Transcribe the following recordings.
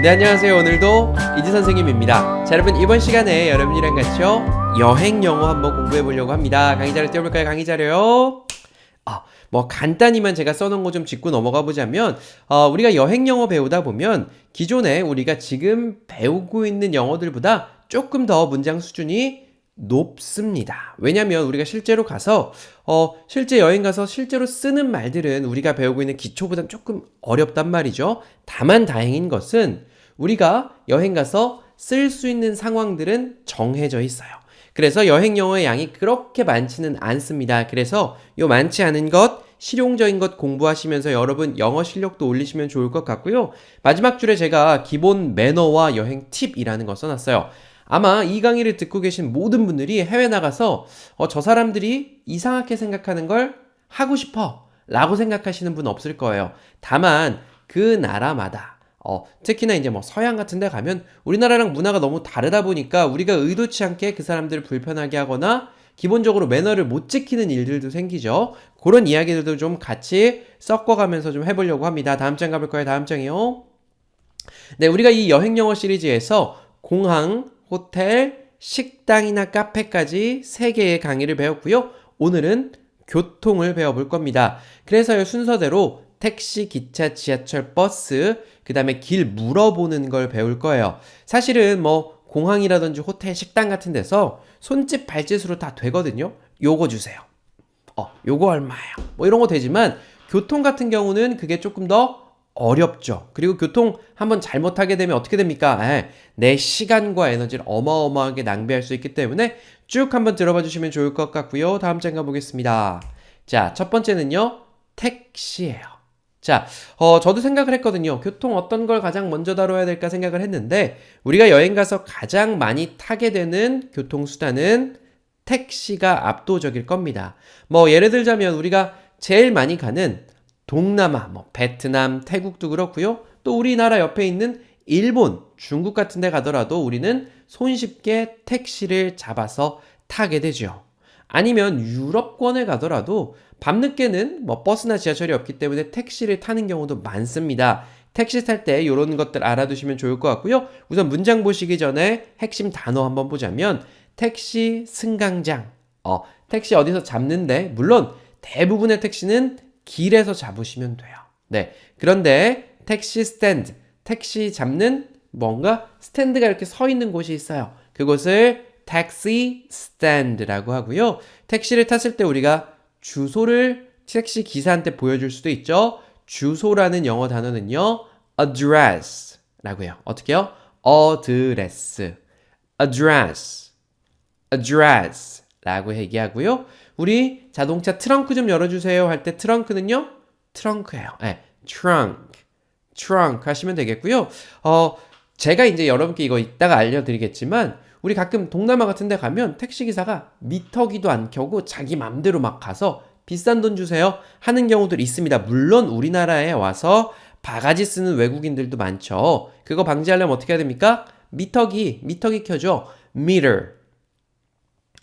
네, 안녕하세요. 오늘도 이지 선생님입니다. 자, 여러분 이번 시간에 여러분이랑 같이요 여행 영어 한번 공부해 보려고 합니다. 강의 자료 띄워볼까요? 강의 자료요. 뭐 간단히만 제가 써놓은 거 좀 짚고 넘어가 보자면 우리가 여행 영어 배우다 보면 기존에 우리가 지금 배우고 있는 영어들보다 조금 더 문장 수준이 높습니다. 왜냐면 우리가 실제로 가서 실제 여행 가서 실제로 쓰는 말들은 우리가 배우고 있는 기초보다 조금 어렵단 말이죠. 다만 다행인 것은 우리가 여행 가서 쓸 수 있는 상황들은 정해져 있어요. 그래서 여행 영어의 양이 그렇게 많지는 않습니다. 그래서 요 많지 않은 것, 실용적인 것 공부하시면서 여러분 영어 실력도 올리시면 좋을 것 같고요. 마지막 줄에 제가 기본 매너와 여행 팁이라는 거 써놨어요. 아마 이 강의를 듣고 계신 모든 분들이 해외 나가서 저 사람들이 이상하게 생각하는 걸 하고 싶어 라고 생각하시는 분 없을 거예요. 다만 그 나라마다 특히나 이제 뭐 서양 같은 데 가면 우리나라랑 문화가 너무 다르다 보니까 우리가 의도치 않게 그 사람들을 불편하게 하거나 기본적으로 매너를 못 지키는 일들도 생기죠. 그런 이야기들도 좀 같이 섞어가면서 좀 해보려고 합니다. 다음 장 가볼 거예요. 다음 장이요. 네, 우리가 이 여행 영어 시리즈에서 공항, 호텔, 식당이나 카페까지 3개의 강의를 배웠고요. 오늘은 교통을 배워볼 겁니다. 그래서 순서대로 택시, 기차, 지하철, 버스, 그 다음에 길 물어보는 걸 배울 거예요. 사실은 뭐 공항이라든지 호텔, 식당 같은 데서 손짓, 발짓으로 다 되거든요. 요거 주세요. 요거 얼마예요? 뭐 이런 거 되지만 교통 같은 경우는 그게 조금 더 어렵죠. 그리고 교통 한번 잘못하게 되면 어떻게 됩니까? 내 시간과 에너지를 어마어마하게 낭비할 수 있기 때문에 쭉 한번 들어봐 주시면 좋을 것 같고요. 다음 장 가보겠습니다. 자, 첫 번째는요. 택시예요. 자, 저도 생각을 했거든요. 교통 어떤 걸 가장 먼저 다뤄야 될까 생각을 했는데 우리가 여행 가서 가장 많이 타게 되는 교통수단은 택시가 압도적일 겁니다. 뭐 예를 들자면 우리가 제일 많이 가는 동남아, 뭐 베트남, 태국도 그렇고요. 또 우리나라 옆에 있는 일본, 중국 같은 데 가더라도 우리는 손쉽게 택시를 잡아서 타게 되죠. 아니면 유럽권에 가더라도 밤늦게는 뭐 버스나 지하철이 없기 때문에 택시를 타는 경우도 많습니다. 택시 탈 때 이런 것들 알아두시면 좋을 것 같고요. 우선 문장 보시기 전에 핵심 단어 한번 보자면 택시 승강장. 택시 어디서 잡는데 물론 대부분의 택시는 길에서 잡으시면 돼요. 네. 그런데 택시 스탠드, 택시 잡는 뭔가 스탠드가 이렇게 서 있는 곳이 있어요. 그곳을 택시 스탠드라고 하고요. 택시를 탔을 때 우리가 주소를 택시 기사한테 보여줄 수도 있죠. 주소라는 영어 단어는요. address라고 해요. 어떻게요? address, address, address라고 얘기하고요. 우리 자동차 트렁크 좀 열어주세요 할 때 트렁크는요? 트렁크예요. 네, trunk, trunk 하시면 되겠고요. 제가 이제 여러분께 이거 이따가 알려드리겠지만 우리 가끔 동남아 같은 데 가면 택시기사가 미터기도 안 켜고 자기 맘대로 막 가서 비싼 돈 주세요 하는 경우들이 있습니다. 물론 우리나라에 와서 바가지 쓰는 외국인들도 많죠. 그거 방지하려면 어떻게 해야 됩니까? 미터기 켜줘. meter,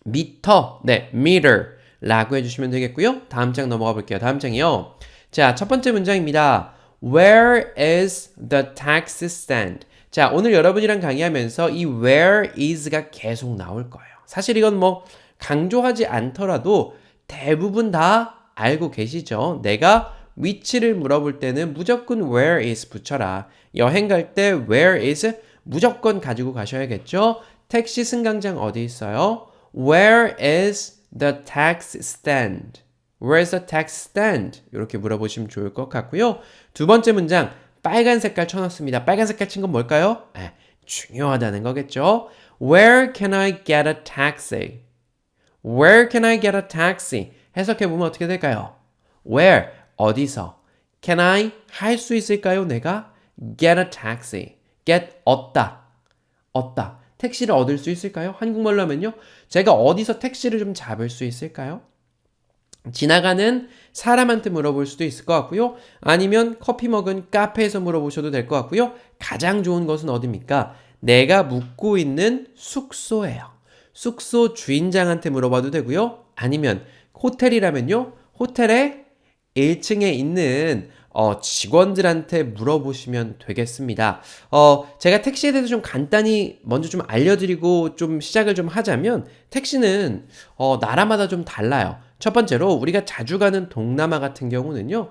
미터, 네, meter 라고 해주시면 되겠고요. 다음 장 넘어가 볼게요. 다음 장이요. 자, 첫 번째 문장입니다. Where is the taxi stand? 자, 오늘 여러분이랑 강의하면서 이 where is가 계속 나올 거예요. 사실 이건 뭐 강조하지 않더라도 대부분 다 알고 계시죠? 내가 위치를 물어볼 때는 무조건 where is 붙여라. 여행 갈 때 where is 무조건 가지고 가셔야겠죠? 택시 승강장 어디 있어요? Where is the taxi stand? Where is the taxi stand? 이렇게 물어보시면 좋을 것 같고요. 두 번째 문장 빨간 색깔 쳐놨습니다. 빨간 색깔 친 건 뭘까요? 중요하다는 거겠죠. Where can I get a taxi? Where can I get a taxi? 해석해보면 어떻게 될까요? Where, 어디서? Can I, 할 수 있을까요? 내가? Get a taxi. Get, 얻다. 택시를 얻을 수 있을까요? 한국말로 하면요. 제가 어디서 택시를 좀 잡을 수 있을까요? 지나가는 사람한테 물어볼 수도 있을 것 같고요. 아니면 커피 먹은 카페에서 물어보셔도 될 것 같고요. 가장 좋은 것은 어디입니까? 내가 묵고 있는 숙소예요. 숙소 주인장한테 물어봐도 되고요. 아니면 호텔이라면요. 호텔의 1층에 있는 직원들한테 물어보시면 되겠습니다. 제가 택시에 대해서 좀 간단히 먼저 좀 알려드리고 좀 시작을 좀 하자면 택시는 나라마다 좀 달라요. 첫 번째로 우리가 자주 가는 동남아 같은 경우는요,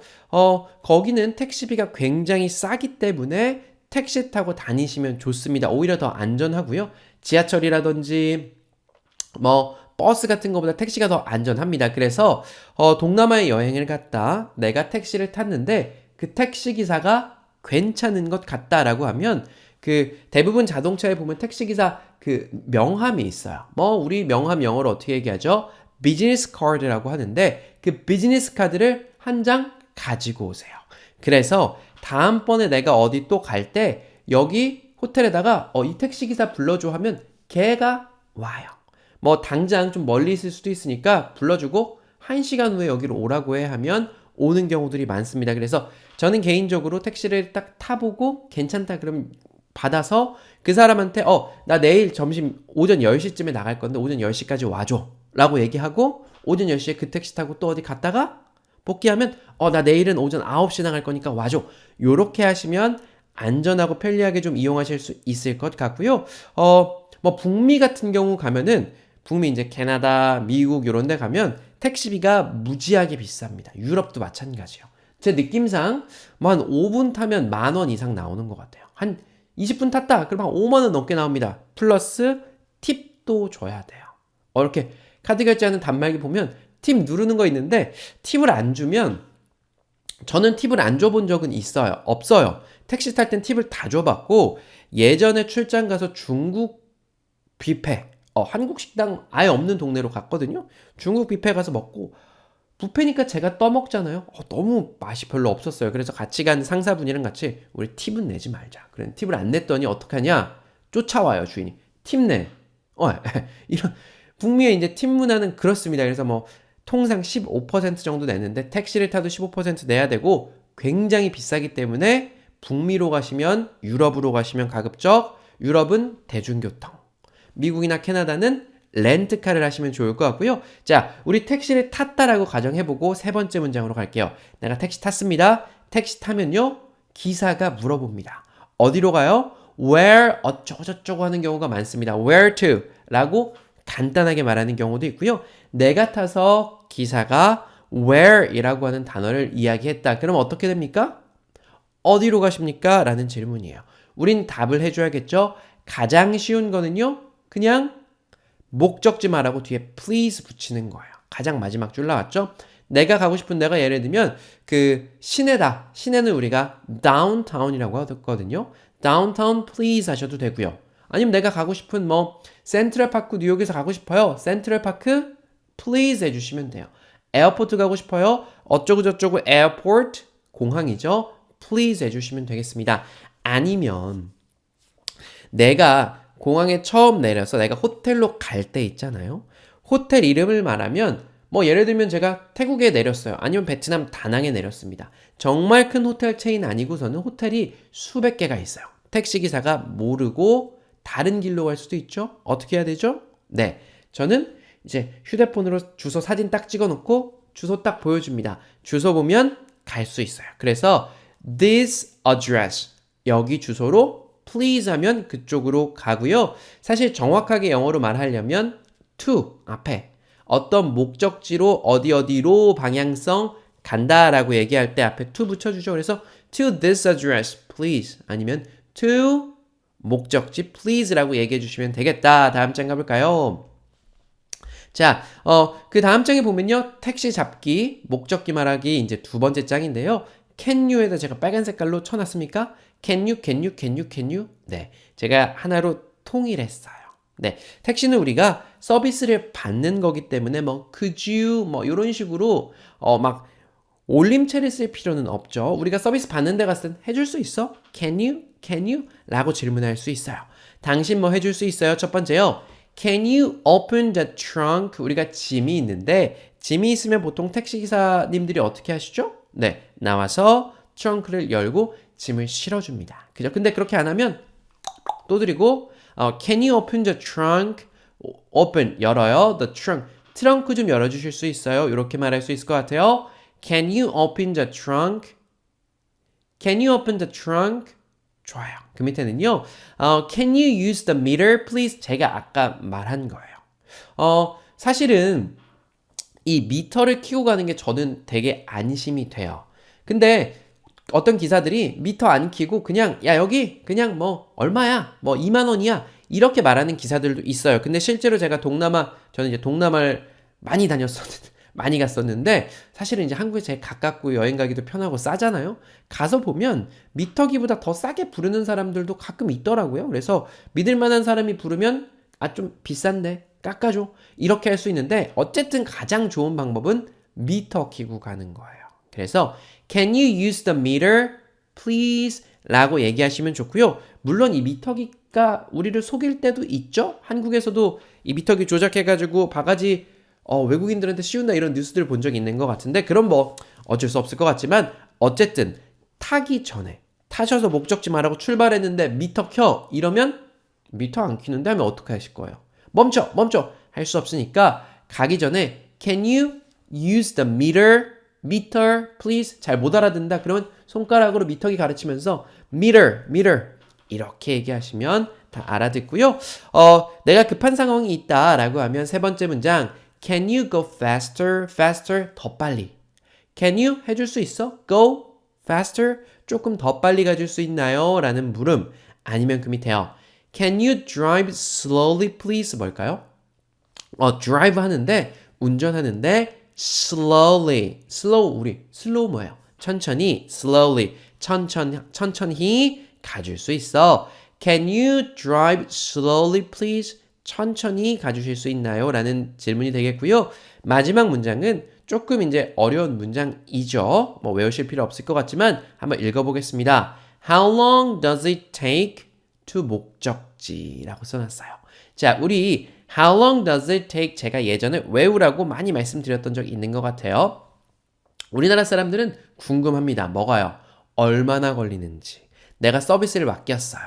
거기는 택시비가 굉장히 싸기 때문에 택시 타고 다니시면 좋습니다. 오히려 더 안전하고요. 지하철이라든지 뭐 버스 같은 것보다 택시가 더 안전합니다. 그래서 동남아에 여행을 갔다 내가 택시를 탔는데 그 택시 기사가 괜찮은 것 같다라고 하면 그 대부분 자동차에 보면 택시 기사 그 명함이 있어요. 뭐 우리 명함 영어로 어떻게 얘기하죠? 비즈니스 카드라고 하는데 그 비즈니스 카드를 한 장 가지고 오세요. 그래서 다음번에 내가 어디 또 갈 때 여기 호텔에다가 이 택시 기사 불러줘 하면 걔가 와요. 뭐 당장 좀 멀리 있을 수도 있으니까 불러주고 1시간 후에 여기로 오라고 해 하면 오는 경우들이 많습니다. 그래서 저는 개인적으로 택시를 딱 타보고 괜찮다 그러면 받아서 그 사람한테 나 내일 점심 오전 10시쯤에 나갈 건데 오전 10시까지 와줘 라고 얘기하고 오전 10시에 그 택시 타고 또 어디 갔다가 복귀하면 나 내일은 오전 9시 나갈 거니까 와줘. 요렇게 하시면 안전하고 편리하게 좀 이용하실 수 있을 것 같고요. 뭐 북미 같은 경우 가면은 북미 이제 캐나다, 미국 이런 데 가면 택시비가 무지하게 비쌉니다. 유럽도 마찬가지예요. 제 느낌상 뭐 한 5분 타면 10,000원 이상 나오는 것 같아요. 한 20분 탔다. 그럼 한 5만 원 넘게 나옵니다. 플러스 팁도 줘야 돼요. 이렇게 카드 결제하는 단말기 보면 팁 누르는 거 있는데 팁을 안 주면 저는 팁을 안 줘본 적은 있어요. 없어요. 택시 탈 땐 팁을 다 줘봤고 예전에 출장 가서 중국 뷔페 한국 식당 아예 없는 동네로 갔거든요. 중국 뷔페 가서 먹고 뷔페니까 제가 떠먹잖아요. 너무 맛이 별로 없었어요. 그래서 같이 간 상사분이랑 같이 우리 팁은 내지 말자. 그래 팁을 안 냈더니 어떡하냐? 쫓아와요 주인이. 팁 내. 이런 북미의 이제 팁 문화는 그렇습니다. 그래서 뭐 통상 15% 정도 내는데 택시를 타도 15% 내야 되고 굉장히 비싸기 때문에 북미로 가시면 유럽으로 가시면 가급적 유럽은 대중교통 미국이나 캐나다는 렌트카를 하시면 좋을 것 같고요. 자, 우리 택시를 탔다라고 가정해보고 세 번째 문장으로 갈게요. 내가 택시 탔습니다. 택시 타면요. 기사가 물어봅니다. 어디로 가요? Where 어쩌고저쩌고 하는 경우가 많습니다. Where to 라고 간단하게 말하는 경우도 있고요. 내가 타서 기사가 where 이라고 하는 단어를 이야기했다. 그럼 어떻게 됩니까? 어디로 가십니까? 라는 질문이에요. 우린 답을 해줘야겠죠? 가장 쉬운 거는요. 그냥 목적지 말하고 뒤에 please 붙이는 거예요. 가장 마지막 줄 나왔죠? 내가 가고 싶은 데가 예를 들면 그 시내다. 시내는 우리가 downtown이라고 하거든요. downtown please 하셔도 되고요. 아니면 내가 가고 싶은 뭐 센트럴파크 뉴욕에서 가고 싶어요. 센트럴파크 please 해주시면 돼요. 에어포트 가고 싶어요. 어쩌고저쩌고 에어포트 공항이죠. please 해주시면 되겠습니다. 아니면 내가 공항에 처음 내려서 내가 호텔로 갈 때 있잖아요. 호텔 이름을 말하면 뭐 예를 들면 제가 태국에 내렸어요. 아니면 베트남 다낭에 내렸습니다. 정말 큰 호텔 체인 아니고서는 호텔이 수백 개가 있어요. 택시기사가 모르고 다른 길로 갈 수도 있죠. 어떻게 해야 되죠? 네, 저는 이제 휴대폰으로 주소 사진 딱 찍어놓고 주소 딱 보여줍니다. 주소 보면 갈 수 있어요. 그래서 this address 여기 주소로 please 하면 그쪽으로 가고요. 사실 정확하게 영어로 말하려면 to 앞에 어떤 목적지로 어디로 방향성 간다라고 얘기할 때 앞에 to 붙여주죠. 그래서 to this address please 아니면 to 목적지 please라고 얘기해 주시면 되겠다. 다음 장 가볼까요? 자, 그 다음 장에 보면요. 택시 잡기, 목적지 말하기 이제 두 번째 장인데요. can you에다 제가 빨간 색깔로 쳐놨습니까? can you? 네, 제가 하나로 통일했어요. 네, 택시는 우리가 서비스를 받는 거기 때문에 뭐 could you 뭐 이런 식으로 막 올림체를 쓸 필요는 없죠. 우리가 서비스 받는 데 갔을 땐 해줄 수 있어? Can you? 라고 질문할 수 있어요. 당신 뭐 해줄 수 있어요? 첫 번째요. Can you open the trunk? 우리가 짐이 있는데 짐이 있으면 보통 택시기사님들이 어떻게 하시죠? 네, 나와서 트렁크를 열고 짐을 실어줍니다. 그죠? 근데 그렇게 안 하면 또 드리고 Can you open the trunk? open, 열어요. The trunk. 트렁크 좀 열어주실 수 있어요? 이렇게 말할 수 있을 것 같아요. Can you open the trunk? Can you open the trunk? 좋아요. 그 밑에는요. Can you use the meter, please? 제가 아까 말한 거예요. 사실은 이 미터를 키고 가는 게 저는 되게 안심이 돼요. 근데 어떤 기사들이 미터 안 키고 그냥 야 여기 그냥 뭐 얼마야? 뭐 2만 원이야. 이렇게 말하는 기사들도 있어요. 근데 실제로 제가 저는 이제 동남아를 많이 갔었는데 사실은 이제 한국에 제일 가깝고 여행 가기도 편하고 싸잖아요. 가서 보면 미터기보다 더 싸게 부르는 사람들도 가끔 있더라고요. 그래서 믿을 만한 사람이 부르면 좀 비싼데 깎아줘. 이렇게 할 수 있는데 어쨌든 가장 좋은 방법은 미터 키고 가는 거예요. 그래서 Can you use the meter, please? 라고 얘기하시면 좋고요. 물론 이 미터기가 우리를 속일 때도 있죠. 한국에서도 이 미터기 조작해가지고 바가지 외국인들한테 씌운다 이런 뉴스들 본 적이 있는 것 같은데 그럼 뭐 어쩔 수 없을 것 같지만 어쨌든 타기 전에 타셔서 목적지 말하고 출발했는데 미터 켜 이러면 미터 안 켜는데 하면 어떻게 하실 거예요? 멈춰 할 수 없으니까 가기 전에 Can you use the meter please? 잘 못 알아듣는다 그러면 손가락으로 미터기 가르치면서 meter 이렇게 얘기하시면 다 알아듣고요. 내가 급한 상황이 있다라고 하면 세 번째 문장 Can you go faster 더 빨리. Can you 해줄 수 있어? Go faster 조금 더 빨리 가줄 수 있나요? 라는 물음 아니면 그 밑에요. Can you drive slowly please? 뭘까요? drive 하는데 운전하는데 slow 뭐예요? 천천히 slowly 천천히 가줄 수 있어. Can you drive slowly please? 천천히 가주실 수 있나요? 라는 질문이 되겠고요. 마지막 문장은 조금 이제 어려운 문장이죠. 뭐 외우실 필요 없을 것 같지만 한번 읽어보겠습니다. How long does it take to 목적지라고 써놨어요. 자, 우리 How long does it take 제가 예전에 외우라고 많이 말씀드렸던 적이 있는 것 같아요. 우리나라 사람들은 궁금합니다. 뭐가요? 얼마나 걸리는지. 내가 서비스를 맡겼어요.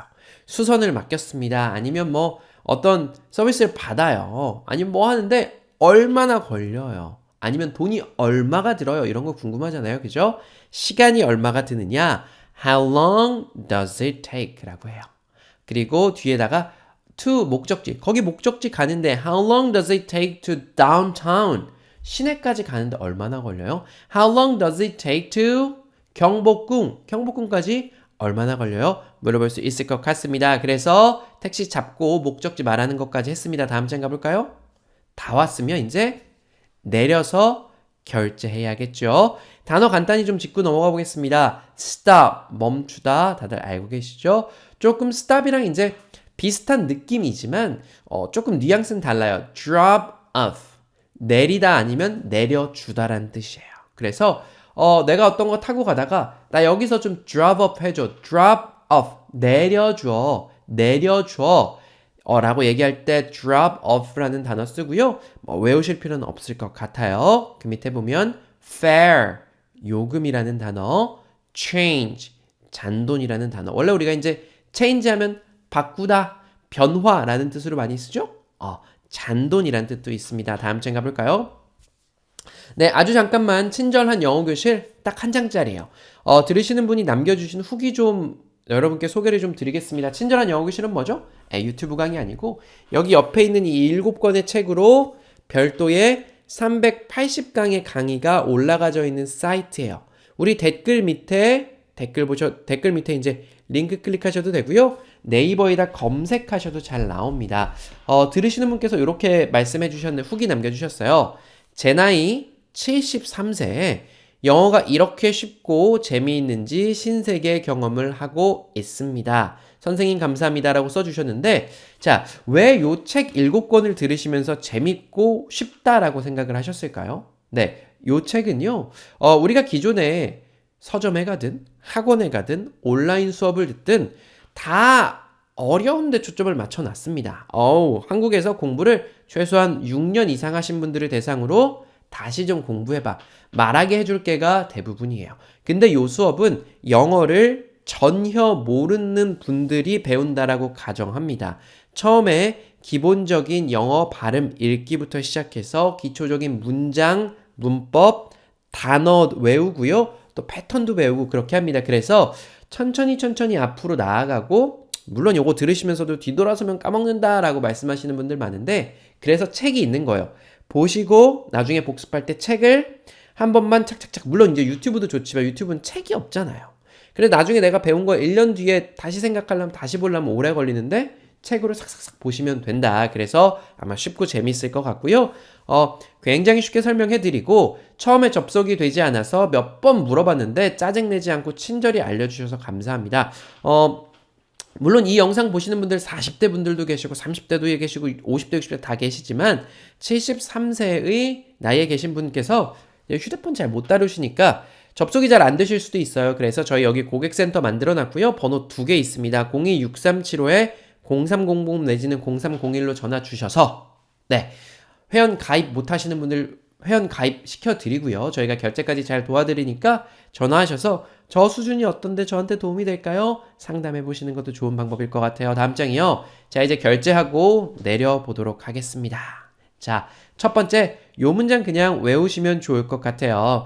수선을 맡겼습니다. 아니면 뭐 어떤 서비스를 받아요. 아니면 뭐 하는데 얼마나 걸려요. 아니면 돈이 얼마가 들어요. 이런 거 궁금하잖아요. 그죠? 시간이 얼마가 드느냐. How long does it take? 라고 해요. 그리고 뒤에다가 to 목적지. 거기 목적지 가는데 How long does it take to downtown? 시내까지 가는데 얼마나 걸려요? How long does it take to 경복궁까지 얼마나 걸려요? 물어볼 수 있을 것 같습니다. 그래서 택시 잡고 목적지 말하는 것까지 했습니다. 다음 장 가볼까요? 다 왔으면 이제 내려서 결제해야겠죠. 단어 간단히 좀 짚고 넘어가 보겠습니다. stop, 멈추다. 다들 알고 계시죠? 조금 stop이랑 이제 비슷한 느낌이지만 조금 뉘앙스는 달라요. drop off, 내리다 아니면 내려주다라는 뜻이에요. 그래서 내가 어떤 거 타고 가다가 나 여기서 좀 drop off 해줘. drop off, 내려줘 라고 얘기할 때 drop off라는 단어 쓰고요. 외우실 필요는 없을 것 같아요. 그 밑에 보면 fare, 요금이라는 단어, change, 잔돈이라는 단어. 원래 우리가 이제 change 하면 바꾸다, 변화라는 뜻으로 많이 쓰죠? 잔돈이라는 뜻도 있습니다. 다음 장 가볼까요? 네, 아주 잠깐만 친절한 영어 교실 딱 한 장짜리예요. 들으시는 분이 남겨주신 후기 좀 여러분께 소개를 좀 드리겠습니다. 친절한 영어 교실은 뭐죠? 유튜브 강의 아니고 여기 옆에 있는 이 7권의 책으로 별도의 380강의 강의가 올라가져 있는 사이트예요. 우리 댓글 밑에 이제 링크 클릭하셔도 되고요. 네이버에다 검색하셔도 잘 나옵니다. 들으시는 분께서 이렇게 말씀해 주셨는데 후기 남겨주셨어요. 제 나이 73세에 영어가 이렇게 쉽고 재미있는지 신세계 경험을 하고 있습니다. 선생님 감사합니다라고 써주셨는데 자, 왜 요 책 7권을 들으시면서 재밌고 쉽다라고 생각을 하셨을까요? 네, 요 책은요. 우리가 기존에 서점에 가든 학원에 가든 온라인 수업을 듣든 다 어려운 데 초점을 맞춰놨습니다. 한국에서 공부를 최소한 6년 이상 하신 분들을 대상으로 다시 좀 공부해봐. 말하게 해줄 게가 대부분이에요. 근데 요 수업은 영어를 전혀 모르는 분들이 배운다라고 가정합니다. 처음에 기본적인 영어 발음 읽기부터 시작해서 기초적인 문장, 문법, 단어 외우고요. 또 패턴도 배우고 그렇게 합니다. 그래서 천천히 앞으로 나아가고 물론 요거 들으시면서도 뒤돌아서면 까먹는다라고 말씀하시는 분들 많은데 그래서 책이 있는 거예요. 보시고 나중에 복습할 때 책을 한 번만 착착착 물론 이제 유튜브도 좋지만 유튜브는 책이 없잖아요. 그래 나중에 내가 배운 거 1년 뒤에 다시 생각하려면 다시 보려면 오래 걸리는데 책으로 삭삭삭 보시면 된다. 그래서 아마 쉽고 재밌을 것 같고요. 굉장히 쉽게 설명해드리고 처음에 접속이 되지 않아서 몇 번 물어봤는데 짜증내지 않고 친절히 알려주셔서 감사합니다. 물론 이 영상 보시는 분들 40대 분들도 계시고 30대도 계시고 50대 60대 다 계시지만 73세의 나이에 계신 분께서 휴대폰 잘 못 다루시니까 접속이 잘 안 되실 수도 있어요. 그래서 저희 여기 고객센터 만들어 놨고요. 번호 2개 있습니다. 02-6375-0300 내지는 0301로 전화 주셔서 네 회원 가입 못 하시는 분들 회원 가입 시켜드리고요. 저희가 결제까지 잘 도와드리니까 전화하셔서 저 수준이 어떤데 저한테 도움이 될까요? 상담해 보시는 것도 좋은 방법일 것 같아요. 다음 장이요. 자 이제 결제하고 내려보도록 하겠습니다. 자 첫 번째 요 문장 그냥 외우시면 좋을 것 같아요.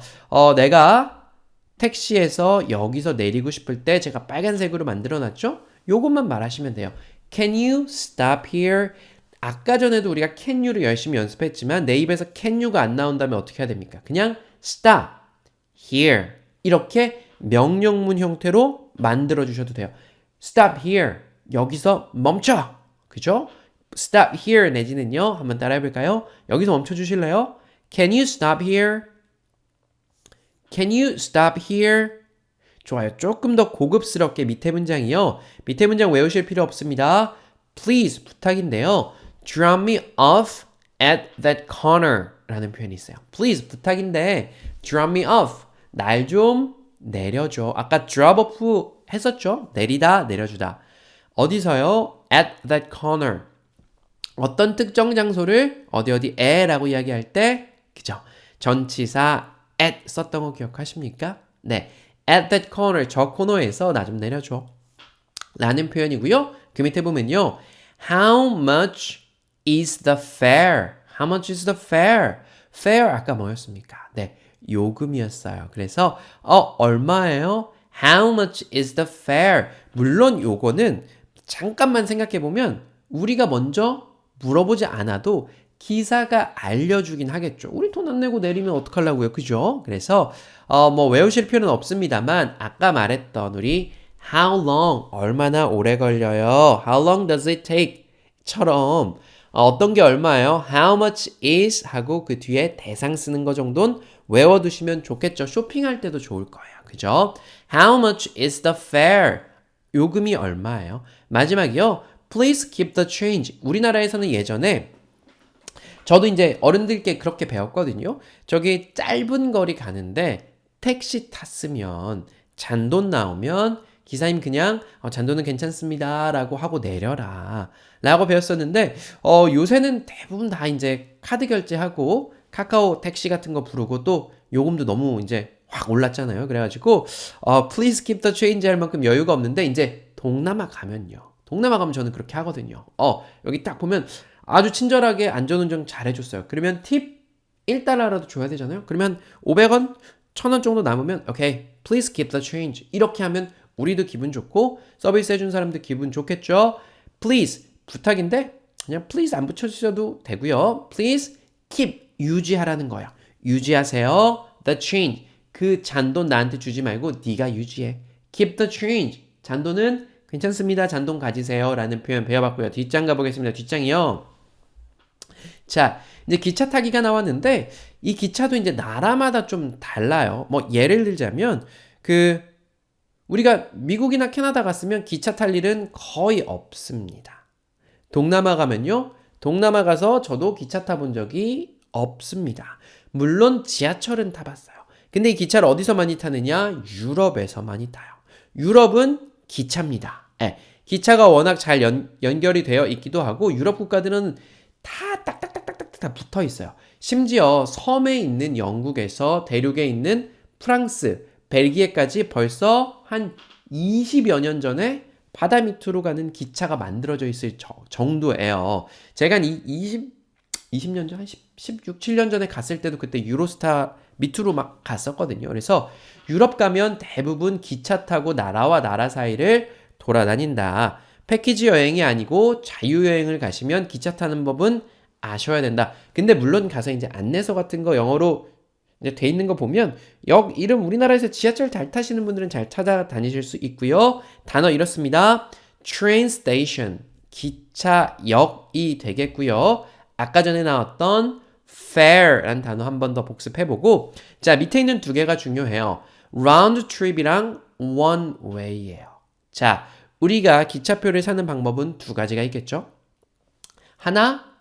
내가 택시에서 여기서 내리고 싶을 때 제가 빨간색으로 만들어놨죠? 요것만 말하시면 돼요. Can you stop here? 아까 전에도 우리가 can you를 열심히 연습했지만 내 입에서 can you가 안 나온다면 어떻게 해야 됩니까? 그냥 stop here 이렇게 명령문 형태로 만들어 주셔도 돼요. stop here 여기서 멈춰 그죠? stop here 내지는요 한번 따라해 볼까요? 여기서 멈춰 주실래요? Can you stop here? Can you stop here? 좋아요. 조금 더 고급스럽게 밑에 문장이요. 밑에 문장 외우실 필요 없습니다. Please 부탁인데요. Drop me off at that corner 라는 표현이 있어요. Please 부탁인데 drop me off 날 좀 내려줘. 아까 drop off 했었죠? 내리다 내려주다. 어디서요? At that corner 어떤 특정 장소를 어디에 라고 이야기할 때 그죠? 전치사 at 썼던 거 기억하십니까? 네. At that corner 저 코너에서 나 좀 내려줘 라는 표현이고요. 그 밑에 보면요. How much is the fare? How much is the fare? fare 아까 뭐였습니까? 네. 요금이었어요. 그래서 얼마예요? How much is the fare? 물론 요거는 잠깐만 생각해 보면 우리가 먼저 물어보지 않아도 기사가 알려주긴 하겠죠. 우리 돈 안 내고 내리면 어떡하려고요. 그죠? 그래서 뭐 외우실 필요는 없습니다만 아까 말했던 우리 how long 얼마나 오래 걸려요. How long does it take? 처럼 어떤 게 얼마예요? How much is 하고 그 뒤에 대상 쓰는 거 정도는 외워두시면 좋겠죠. 쇼핑할 때도 좋을 거예요. 그죠? How much is the fare? 요금이 얼마예요? 마지막이요. Please keep the change. 우리나라에서는 예전에 저도 이제 어른들께 그렇게 배웠거든요. 저기 짧은 거리 가는데 택시 탔으면 잔돈 나오면 기사님 그냥 잔돈은 괜찮습니다 라고 하고 내려라 라고 배웠었는데 요새는 대부분 다 이제 카드 결제하고 카카오 택시 같은 거 부르고 또 요금도 너무 이제 확 올랐잖아요. 그래가지고 please keep the change 할 만큼 여유가 없는데 이제 동남아 가면요. 동남아 가면 저는 그렇게 하거든요. 여기 딱 보면 아주 친절하게 안전운전 잘 해줬어요. 그러면 팁 1달러라도 줘야 되잖아요. 그러면 500원, 1000원 정도 남으면 오케이, please keep the change. 이렇게 하면 우리도 기분 좋고 서비스 해준 사람도 기분 좋겠죠. please, 부탁인데 그냥 please 안 붙여주셔도 되고요. please keep, 유지하라는 거예요. 유지하세요. the change. 그 잔돈 나한테 주지 말고 네가 유지해. keep the change. 잔돈은 괜찮습니다. 잔돈 가지세요. 라는 표현 배워봤고요. 뒷장 가보겠습니다. 뒷장이요. 자, 이제 기차 타기가 나왔는데 이 기차도 이제 나라마다 좀 달라요. 뭐 예를 들자면 우리가 미국이나 캐나다 갔으면 기차 탈 일은 거의 없습니다. 동남아 가면요. 동남아 가서 저도 기차 타본 적이 없습니다. 물론 지하철은 타봤어요. 근데 이 기차를 어디서 많이 타느냐? 유럽에서 많이 타요. 유럽은 기차입니다. 네, 기차가 워낙 잘 연결이 되어 있기도 하고 유럽 국가들은 다 딱딱딱딱딱 다 붙어 있어요. 심지어 섬에 있는 영국에서 대륙에 있는 프랑스, 벨기에까지 벌써 한 20여 년 전에 바다 밑으로 가는 기차가 만들어져 있을 정도예요. 제가 한 20년 전, 한 16, 7년 전에 갔을 때도 그때 유로스타 밑으로 막 갔었거든요. 그래서 유럽 가면 대부분 기차 타고 나라와 나라 사이를 돌아다닌다. 패키지 여행이 아니고 자유여행을 가시면 기차 타는 법은 아셔야 된다. 근데 물론 가서 이제 안내서 같은 거 영어로 이제 돼 있는 거 보면 역 이름 우리나라에서 지하철 잘 타시는 분들은 잘 찾아다니실 수 있고요. 단어 이렇습니다. train station, 기차역이 되겠고요. 아까 전에 나왔던 fare라는 단어 한 번 더 복습해보고 자 밑에 있는 두 개가 중요해요. round trip이랑 one way예요. 자 우리가 기차표를 사는 방법은 두 가지가 있겠죠. 하나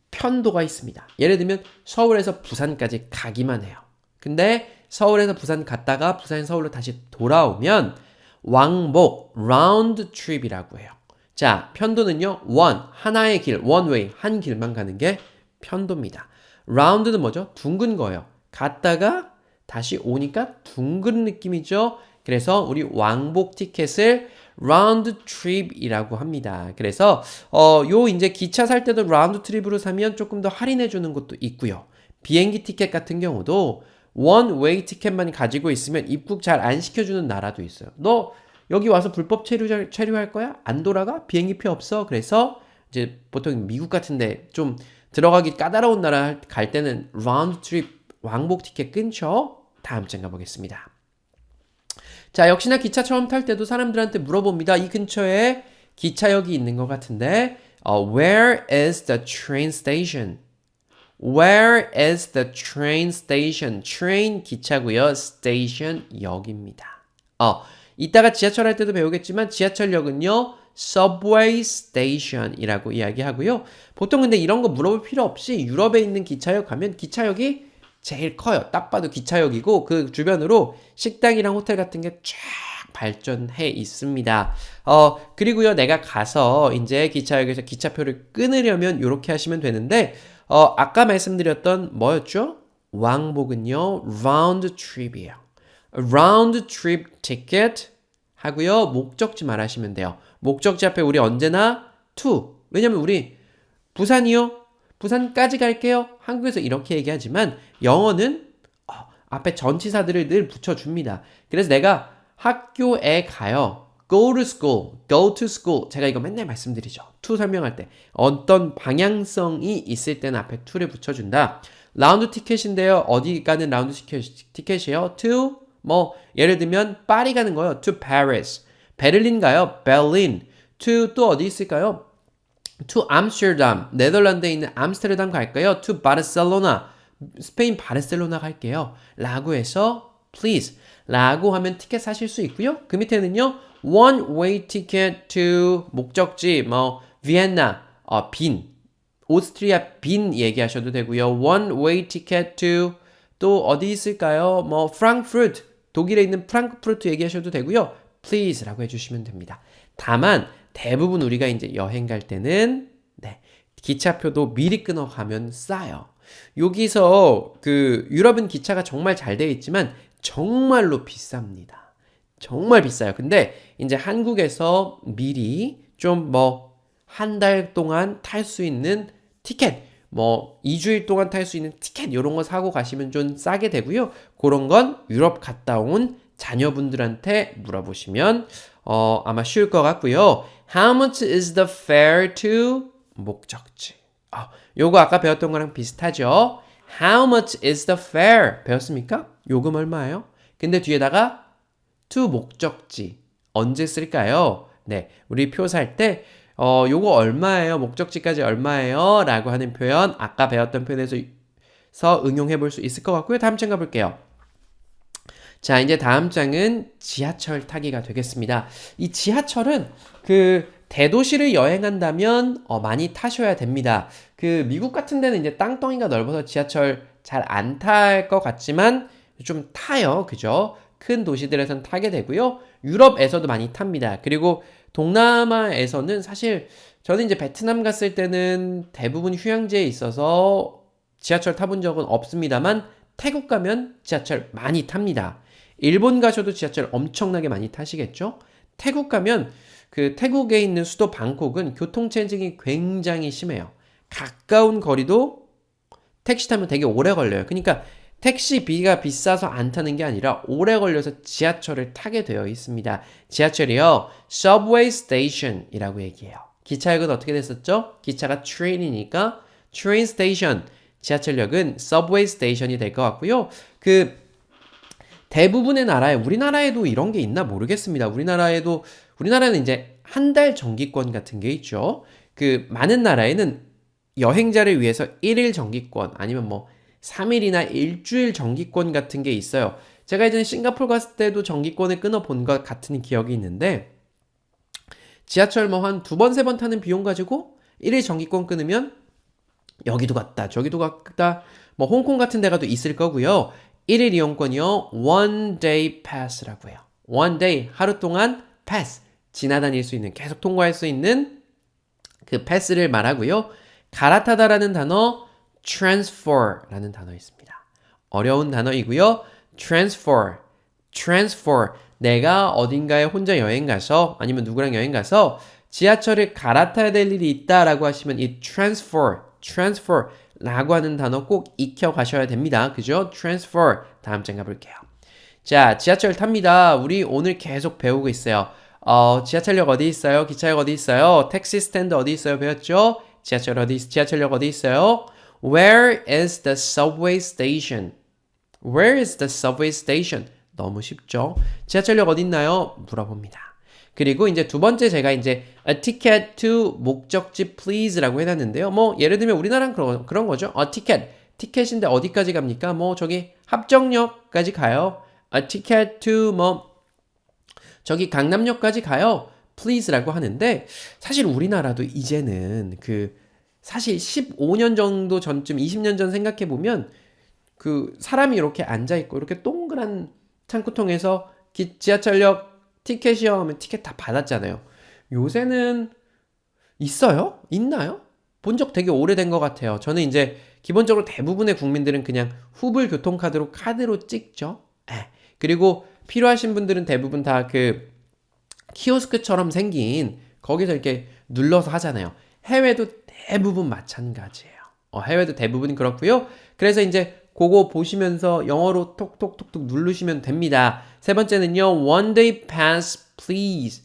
편도가 있습니다. 예를 들면 서울에서 부산까지 가기만 해요. 근데 서울에서 부산 갔다가 부산 서울로 다시 돌아오면 왕복 round trip이라고 해요. 자, 편도는요. one, 하나의 길, one way, 한 길만 가는 게 편도입니다. round는 뭐죠? 둥근 거예요. 갔다가 다시 오니까 둥근 느낌이죠. 그래서 우리 왕복 티켓을 라운드 트립이라고 합니다. 그래서 요 이제 기차 살 때도 라운드 트립으로 사면 조금 더 할인해 주는 것도 있고요. 비행기 티켓 같은 경우도 원 웨이 티켓만 가지고 있으면 입국 잘 안 시켜주는 나라도 있어요. 너 여기 와서 불법 체류할 거야? 안 돌아가? 비행기표 없어? 그래서 이제 보통 미국 같은데 좀 들어가기 까다로운 나라 갈 때는 라운드 트립 왕복 티켓 끊죠. 다음 장 가보겠습니다. 자, 역시나 기차 처음 탈 때도 사람들한테 물어봅니다. 이 근처에 기차역이 있는 것 같은데 Where is the train station? Where is the train station? train 기차고요. station 역입니다. 이따가 지하철 할 때도 배우겠지만 지하철역은요. subway station이라고 이야기하고요. 보통 근데 이런 거 물어볼 필요 없이 유럽에 있는 기차역 가면 기차역이 제일 커요. 딱 봐도 기차역이고 그 주변으로 식당이랑 호텔 같은 게 쫙 발전해 있습니다. 그리고요. 내가 가서 이제 기차역에서 기차표를 끊으려면 이렇게 하시면 되는데 아까 말씀드렸던 뭐였죠? 왕복은요. round trip이에요. round trip ticket 하고요. 목적지 말하시면 돼요. 목적지 앞에 우리 언제나 to. 왜냐면 우리 부산이요. 부산까지 갈게요. 한국에서 이렇게 얘기하지만 영어는 앞에 전치사들을 늘 붙여줍니다. 그래서 내가 학교에 가요. go to school, go to school. 제가 이거 맨날 말씀드리죠. to 설명할 때 어떤 방향성이 있을 때는 앞에 to를 붙여준다. 라운드 티켓인데요. 어디 가는 라운드 티켓이에요? to 뭐 예를 들면 파리 가는 거요. to Paris. 베를린 가요. Berlin. to 또 어디 있을까요? to Amsterdam, 네덜란드에 있는 암스테르담 갈까요? to Barcelona, 스페인 바르셀로나 갈게요. 라고 해서 please 라고 하면 티켓 사실 수 있고요. 그 밑에는요. one way ticket to 목적지 뭐 비엔나, 빈, 오스트리아 빈 얘기하셔도 되고요. one way ticket to 또 어디 있을까요? 뭐 프랑크푸르트, 독일에 있는 프랑크푸르트 얘기하셔도 되고요. please 라고 해주시면 됩니다. 다만 대부분 우리가 이제 여행 갈 때는 기차표도 미리 끊어 가면 싸요. 여기서 그 유럽은 기차가 정말 잘 되어 있지만 정말로 비쌉니다. 정말 비싸요. 근데 이제 한국에서 미리 좀 뭐 한 달 동안 탈 수 있는 티켓, 뭐 2주일 동안 탈 수 있는 티켓 이런 거 사고 가시면 좀 싸게 되고요. 그런 건 유럽 갔다 온 자녀분들한테 물어보시면 아마 쉬울 것 같고요. How much is the fare to 목적지? 요거 아까 배웠던 거랑 비슷하죠? How much is the fare? 배웠습니까? 요금 얼마예요? 근데 뒤에다가 to 목적지 언제 쓸까요? 네, 우리 표 살 때 요거 얼마예요? 목적지까지 얼마예요? 라고 하는 표현 아까 배웠던 표현에서 응용해 볼 수 있을 것 같고요. 다음 장 가볼게요. 자, 이제 다음 장은 지하철 타기가 되겠습니다. 이 지하철은 그 대도시를 여행한다면 많이 타셔야 됩니다. 그 미국 같은 데는 이제 땅덩이가 넓어서 지하철 잘 안 탈 것 같지만 좀 타요. 그죠? 큰 도시들에서는 타게 되고요. 유럽에서도 많이 탑니다. 그리고 동남아에서는 사실 저는 이제 베트남 갔을 때는 대부분 휴양지에 있어서 지하철 타본 적은 없습니다만 태국 가면 지하철 많이 탑니다. 일본 가셔도 지하철 엄청나게 많이 타시겠죠? 태국 가면 그 태국에 있는 수도 방콕은 교통체증이 굉장히 심해요. 가까운 거리도 택시 타면 되게 오래 걸려요. 그러니까 택시비가 비싸서 안 타는 게 아니라 오래 걸려서 지하철을 타게 되어 있습니다. 지하철이요. subway station이라고 얘기해요. 기차역은 어떻게 됐었죠? 기차가 train이니까 train station. 지하철역은 subway station이 될 것 같고요. 그 대부분의 나라에 우리나라에도 이런 게 있나 모르겠습니다. 우리나라는 이제 한 달 정기권 같은 게 있죠. 그 많은 나라에는 여행자를 위해서 1일 정기권 아니면 뭐 3일이나 일주일 정기권 같은 게 있어요. 제가 예전에 싱가포르 갔을 때도 정기권을 끊어 본 것 같은 기억이 있는데 지하철 뭐 한 두 번, 세 번 타는 비용 가지고 1일 정기권 끊으면 여기도 갔다 저기도 갔다 뭐 홍콩 같은 데 가도 있을 거고요. 1일 이용권이요. one day pass라고 해요. one day 하루 동안 pass 지나다닐 수 있는 계속 통과할 수 있는 그 패스를 말하고요. 갈아타다라는 단어 transfer라는 단어 있습니다. 어려운 단어이고요. transfer 내가 어딘가에 혼자 여행 가서 아니면 누구랑 여행 가서 지하철을 갈아타야 될 일이 있다라고 하시면 이 transfer라고 하는 단어 꼭 익혀 가셔야 됩니다. 그죠? transfer 다음 장 가볼게요. 자, 지하철 탑니다. 우리 오늘 계속 배우고 있어요. 지하철역 어디 있어요? 기차역 어디 있어요? 택시 스탠드 어디 있어요? 배웠죠? 지하철역 어디 있어요? Where is the subway station? Where is the subway station? 너무 쉽죠? 지하철역 어디 있나요? 물어봅니다. 그리고 이제 두 번째 제가 이제 a ticket to 목적지 please라고 해놨는데요. 뭐 예를 들면 우리나라는 그런 거죠. 티켓인데 어디까지 갑니까? 뭐 저기 합정역까지 가요. a ticket to 뭐 저기 강남역까지 가요. please라고 하는데 사실 우리나라도 이제는 사실 15년 정도 전쯤 20년 전 생각해 보면 그 사람이 이렇게 앉아 있고 이렇게 동그란 창구통에서 지하철역 티켓이요 하면 티켓 다 받았잖아요. 요새는 있어요? 있나요? 본 적 되게 오래된 것 같아요. 저는 이제 기본적으로 대부분의 국민들은 그냥 후불 교통카드로 찍죠. 그리고 필요하신 분들은 대부분 다 그 키오스크처럼 생긴 거기서 이렇게 눌러서 하잖아요. 해외도 대부분 마찬가지예요. 해외도 대부분 그렇고요. 그래서 이제 그거 보시면서 영어로 톡톡톡톡 누르시면 됩니다. 세 번째는요. One day pass please.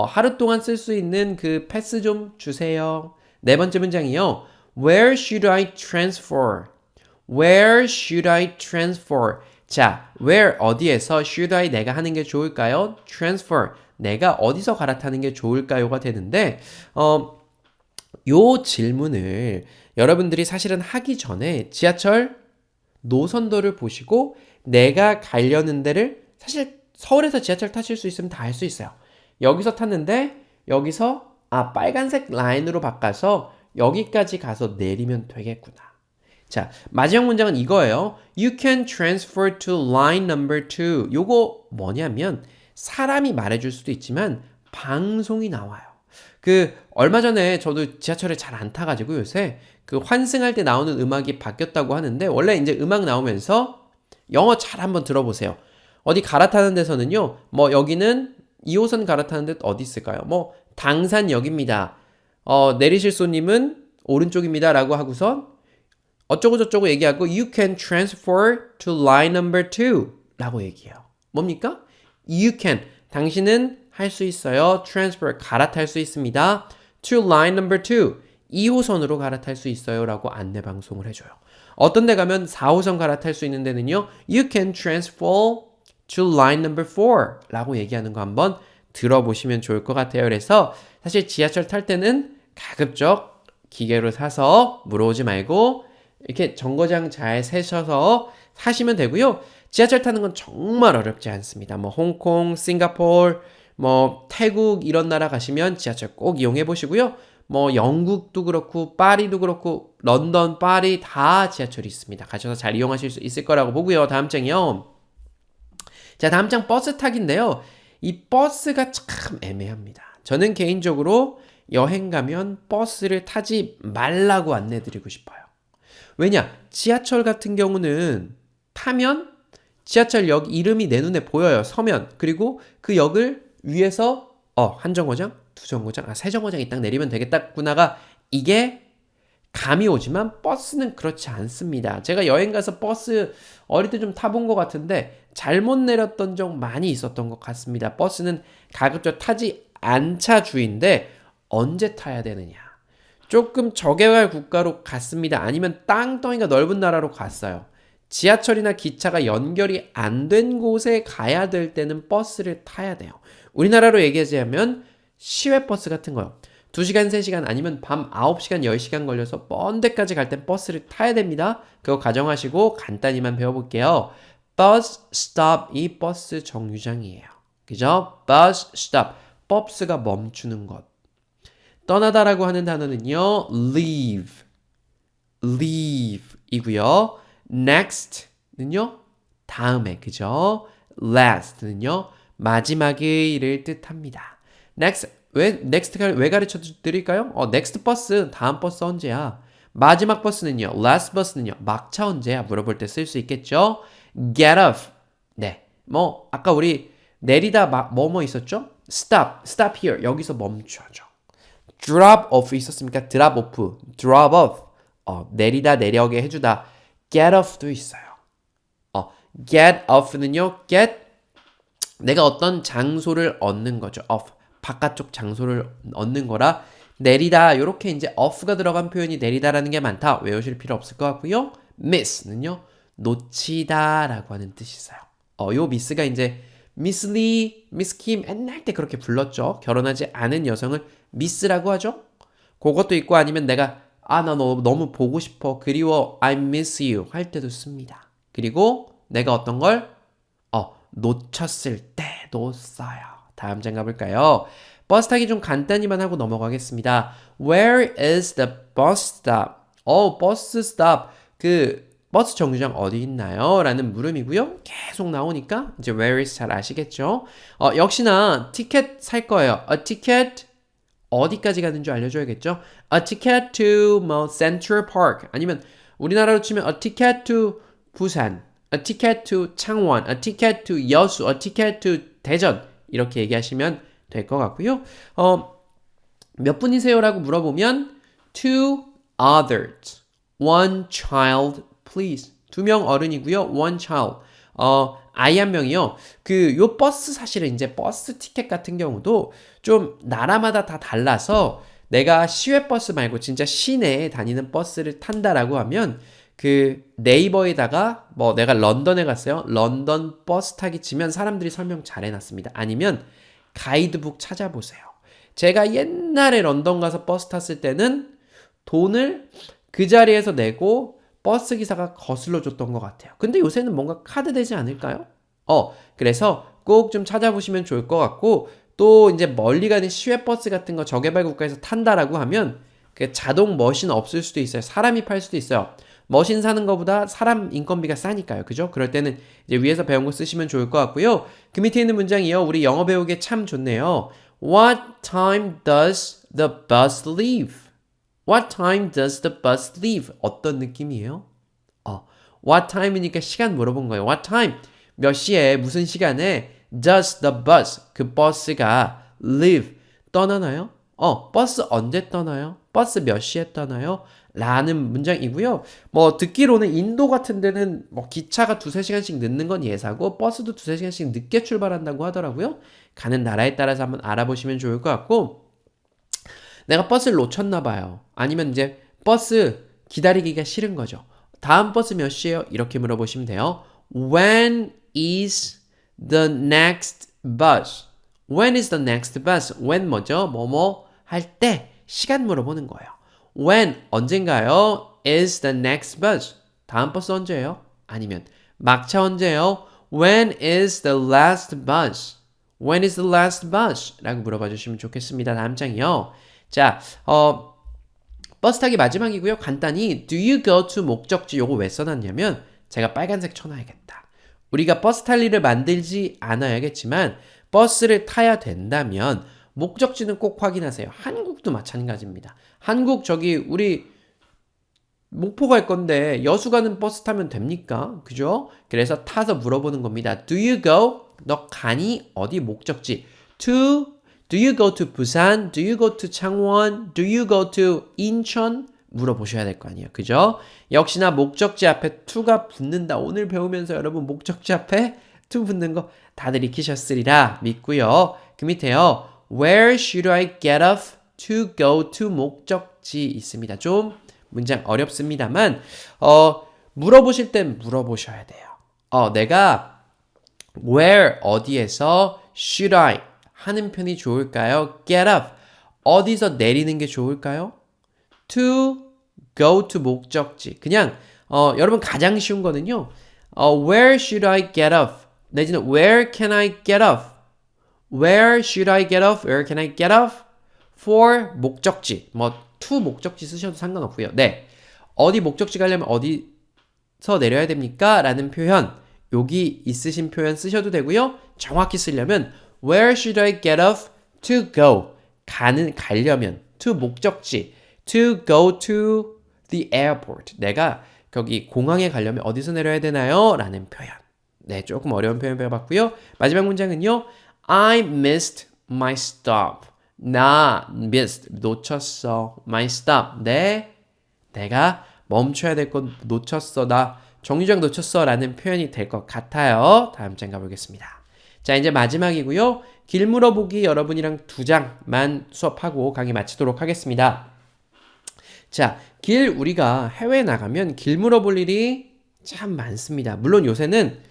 하루 동안 쓸 수 있는 그 패스 좀 주세요. 네 번째 문장이요. Where should I transfer? Where should I transfer? 자, where 어디에서 should I 내가 하는 게 좋을까요? transfer 내가 어디서 갈아타는 게 좋을까요가 되는데 요 질문을 여러분들이 사실은 하기 전에 지하철 노선도를 보시고 내가 가려는 데를 사실 서울에서 지하철 타실 수 있으면 다 할 수 있어요. 여기서 탔는데 여기서 빨간색 라인으로 바꿔서 여기까지 가서 내리면 되겠구나. 자, 마지막 문장은 이거예요. You can transfer to line number 2. 요거 뭐냐면 사람이 말해줄 수도 있지만 방송이 나와요. 얼마 전에 저도 지하철을 잘 안 타가지고 요새 환승할 때 나오는 음악이 바뀌었다고 하는데 원래 이제 음악 나오면서 영어 잘 한번 들어보세요. 어디 갈아타는 데서는요. 뭐 여기는 2호선 갈아타는 데 어디 있을까요? 뭐 당산역입니다. 내리실 손님은 오른쪽입니다. 라고 하고선 어쩌고 저쩌고 얘기하고 You can transfer to line number 2 라고 얘기해요. 뭡니까? You can. 당신은 할 수 있어요. transfer. 갈아탈 수 있습니다. to line number 2. 2호선으로 갈아탈 수 있어요. 라고 안내 방송을 해줘요. 어떤 데 가면 4호선 갈아탈 수 있는 데는요. You can transfer to line number 4 라고 얘기하는 거 한번 들어보시면 좋을 것 같아요. 그래서 사실 지하철 탈 때는 가급적 기계로 사서 물어오지 말고 이렇게 정거장 잘 세셔서 사시면 되고요. 지하철 타는 건 정말 어렵지 않습니다. 뭐 홍콩, 싱가포르, 뭐 태국 이런 나라 가시면 지하철 꼭 이용해 보시고요. 뭐 영국도 그렇고 파리도 그렇고 런던, 파리 다 지하철이 있습니다. 가셔서 잘 이용하실 수 있을 거라고 보고요. 다음 장이요. 자, 다음 장 버스 타기인데요. 이 버스가 참 애매합니다. 저는 개인적으로 여행 가면 버스를 타지 말라고 안내드리고 싶어요. 왜냐? 지하철 같은 경우는 타면 지하철역 이름이 내 눈에 보여요. 서면. 그리고 그 역을 위에서 한 정거장, 두 정거장, 세 정거장이 딱 내리면 되겠다구나가 이게 감이 오지만 버스는 그렇지 않습니다. 제가 여행 가서 버스 어릴 때 좀 타본 것 같은데 잘못 내렸던 적 많이 있었던 것 같습니다. 버스는 가급적 타지 않자 주인데 언제 타야 되느냐? 조금 저개발 국가로 갔습니다. 아니면 땅덩이가 넓은 나라로 갔어요. 지하철이나 기차가 연결이 안 된 곳에 가야 될 때는 버스를 타야 돼요. 우리나라로 얘기하자면 시외버스 같은 거요. 2시간, 3시간 아니면 밤 9시간, 10시간 걸려서 먼 데까지 갈 땐 버스를 타야 됩니다. 그거 가정하시고 간단히만 배워볼게요. bus stop이 버스 정류장이에요. 그죠? bus stop. 버스가 멈추는 것. 떠나다라고 하는 단어는요. leave. leave 이고요. next는요. 다음에. 그죠? last는요. 마지막의를 뜻합니다. next 왜 넥스트가 왜 가르쳐 드릴까요? 넥스트 버스 다음 버스 언제야? 마지막 버스는요. last 버스는요. 막차 언제야? 물어볼 때 쓸 수 있겠죠? get off. 네. 뭐 아까 우리 내리다 뭐뭐 있었죠? stop here. 여기서 멈춰줘. drop off 있었습니까? drop off. drop off. 내리다 내려게 해주다. get off도 있어요. get off는요. get 내가 어떤 장소를 얻는 거죠. off. 바깥쪽 장소를 얻는 거라 내리다 이렇게 이제 off가 들어간 표현이 내리다라는 게 많다. 외우실 필요 없을 것 같고요. miss는요. 놓치다라고 하는 뜻이 있어요. 요 miss가 이제 미스 리, 미스 킴 옛날 때 그렇게 불렀죠. 결혼하지 않은 여성을 miss라고 하죠. 그것도 있고 아니면 내가 나 너 너무 보고 싶어. 그리워. I miss you 할 때도 씁니다. 그리고 내가 어떤 걸 놓쳤을 때도 써요. 다음 장 가볼까요? 버스 타기 좀 간단히만 하고 넘어가겠습니다. Where is the bus stop? 버스 stop. 그 버스 정류장 어디 있나요? 라는 물음이고요. 계속 나오니까 이제 where is 잘 아시겠죠? 역시나 티켓 살 거예요. A ticket 어디까지 가는 줄 알려줘야겠죠? A ticket to 뭐 Central Park 아니면 우리나라로 치면 a ticket to 부산, a ticket to 창원, a ticket to 여수, a ticket to 대전 이렇게 얘기하시면 될 것 같고요. 몇 분이세요라고 물어보면 two others, one child, please. 2명 어른이고요. one child. 아이 한 명이요. 요 버스 사실은 이제 버스 티켓 같은 경우도 좀 나라마다 다 달라서 내가 시외 버스 말고 진짜 시내에 다니는 버스를 탄다라고 하면 네이버에다가 뭐 내가 런던에 갔어요. 런던 버스 타기 치면 사람들이 설명 잘 해놨습니다. 아니면 가이드북 찾아보세요. 제가 옛날에 런던 가서 버스 탔을 때는 돈을 그 자리에서 내고 버스 기사가 거슬러 줬던 것 같아요. 근데 요새는 뭔가 카드 되지 않을까요? 그래서 꼭 좀 찾아보시면 좋을 것 같고 또 이제 멀리 가는 시외버스 같은 거 저개발 국가에서 탄다라고 하면 그 자동 머신 없을 수도 있어요. 사람이 팔 수도 있어요. 머신 사는 것보다 사람 인건비가 싸니까요. 그죠? 그럴 때는 이제 위에서 배운 거 쓰시면 좋을 것 같고요. 그 밑에 있는 문장이요. 우리 영어 배우기에 참 좋네요. What time does the bus leave? What time does the bus leave? 어떤 느낌이에요? What time이니까 시간 물어본 거예요. What time? 몇 시에 무슨 시간에 does the bus? 그 버스가 leave 떠나나요? 버스 언제 떠나요? 버스 몇 시에 떠나요? 라는 문장이고요. 뭐 듣기로는 인도 같은 데는 뭐 기차가 2-3시간씩 늦는 건 예사고 버스도 2-3시간씩 늦게 출발한다고 하더라고요. 가는 나라에 따라서 한번 알아보시면 좋을 것 같고 내가 버스를 놓쳤나 봐요. 아니면 이제 버스 기다리기가 싫은 거죠. 다음 버스 몇 시에요? 이렇게 물어보시면 돼요. When is the next bus? When is the next bus? When 뭐죠? 뭐뭐 할 때 시간 물어보는 거예요. When 언젠가요? Is the next bus? 다음 버스 언제예요? 아니면 막차 언제예요? When is the last bus? When is the last bus? 라고 물어봐 주시면 좋겠습니다. 다음 장이요. 자, 버스 타기 마지막이고요. 간단히 do you go to 목적지 요거 왜 써놨냐면 제가 빨간색 쳐놔야겠다. 우리가 버스 탈 일을 만들지 않아야겠지만 버스를 타야 된다면 목적지는 꼭 확인하세요. 한국도 마찬가지입니다. 한국 우리 목포 갈 건데 여수 가는 버스 타면 됩니까? 그죠? 그래서 타서 물어보는 겁니다. Do you go? 너 가니? 어디 목적지? Do you go to 부산? Do you go to 창원? Do you go to 인천? 물어보셔야 될 거 아니에요. 그죠? 역시나 목적지 앞에 to가 붙는다. 오늘 배우면서 여러분 목적지 앞에 to 붙는 거 다들 익히셨으리라 믿고요. 그 밑에요. Where should I get off to go to 목적지 있습니다. 좀 문장 어렵습니다만 물어보실 땐 물어보셔야 돼요. 내가 where 어디에서 should I 하는 편이 좋을까요? get off 어디서 내리는 게 좋을까요? to go to 목적지. 그냥 여러분 가장 쉬운 거는요. where should I get off? 내지는 where can I get off? Where should I get off? Where can I get off? For 목적지. to 목적지 쓰셔도 상관없고요. 네. 어디 목적지 가려면 어디서 내려야 됩니까? 라는 표현. 여기 있으신 표현 쓰셔도 되고요. 정확히 쓰려면 Where should I get off to go? 가려면 to 목적지. To go to the airport. 내가 거기 공항에 가려면 어디서 내려야 되나요? 라는 표현. 네, 조금 어려운 표현 배워봤고요. 마지막 문장은요. I missed my stop. 나 missed, 놓쳤어. my stop. 내가 멈춰야 될 건 놓쳤어. 나 정류장 놓쳤어. 라는 표현이 될 것 같아요. 다음 장 가보겠습니다. 자, 이제 마지막이고요. 길 물어보기 여러분이랑 2장만 수업하고 강의 마치도록 하겠습니다. 자, 우리가 해외에 나가면 길 물어볼 일이 참 많습니다. 물론 요새는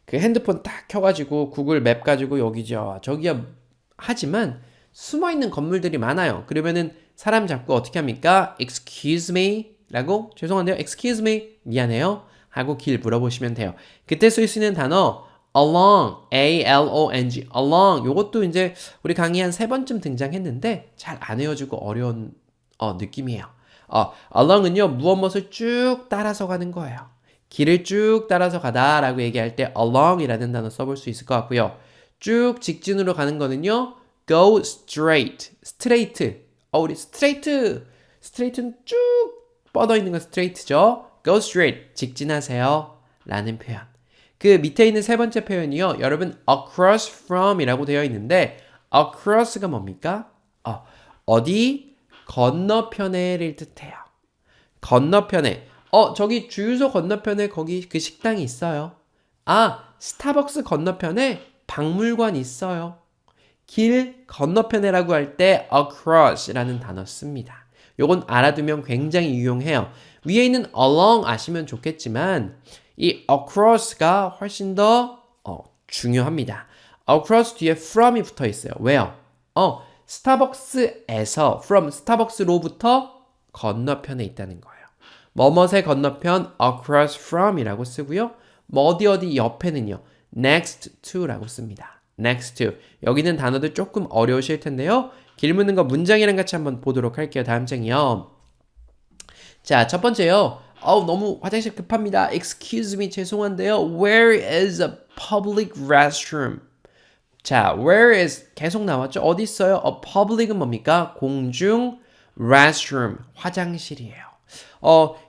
그 핸드폰 딱 켜가지고 구글 맵 가지고 여기죠 저기야 하지만 숨어있는 건물들이 많아요. 그러면은 사람 잡고 어떻게 합니까? Excuse me 라고 죄송한데요. Excuse me 미안해요 하고 길 물어보시면 돼요. 그때 쓸 수 있는 단어 along, A-L-O-N-G, along 요것도 이제 우리 강의 한 3번쯤 등장했는데 잘 안 외워지고 어려운 느낌이에요. along은요 무엇을 쭉 따라서 가는 거예요. 길을 쭉 따라서 가다 라고 얘기할 때 along 이라는 단어 써볼 수 있을 것 같고요. 쭉 직진으로 가는 거는요 go straight, straight. 우리 straight는 쭉 뻗어 있는 건 straight죠. go straight, 직진하세요 라는 표현. 그 밑에 있는 3번째 표현이요. 여러분 across from 이라고 되어 있는데 across가 뭡니까? 어디 건너편에를 뜻해요. 건너편에. 저기 주유소 건너편에 거기 그 식당이 있어요. 스타벅스 건너편에 박물관 있어요. 길 건너편에라고 할 때 across라는 단어 씁니다. 요건 알아두면 굉장히 유용해요. 위에 있는 along 아시면 좋겠지만 이 across가 훨씬 더 중요합니다. across 뒤에 from이 붙어 있어요. 왜요? 스타벅스에서 from 스타벅스로부터 건너편에 있다는 거예요. 뭐뭇의 건너편 across from 이라고 쓰고요. 어디 옆에는요. next to 라고 씁니다. next to. 여기 있는 단어들 조금 어려우실 텐데요. 길 묻는 거 문장이랑 같이 한번 보도록 할게요. 다음 장이요. 자, 첫 번째요. 너무 화장실 급합니다. Excuse me, 죄송한데요. Where is a public restroom? 자, where is 계속 나왔죠? 어디 있어요? public은 뭡니까? 공중 restroom, 화장실이에요.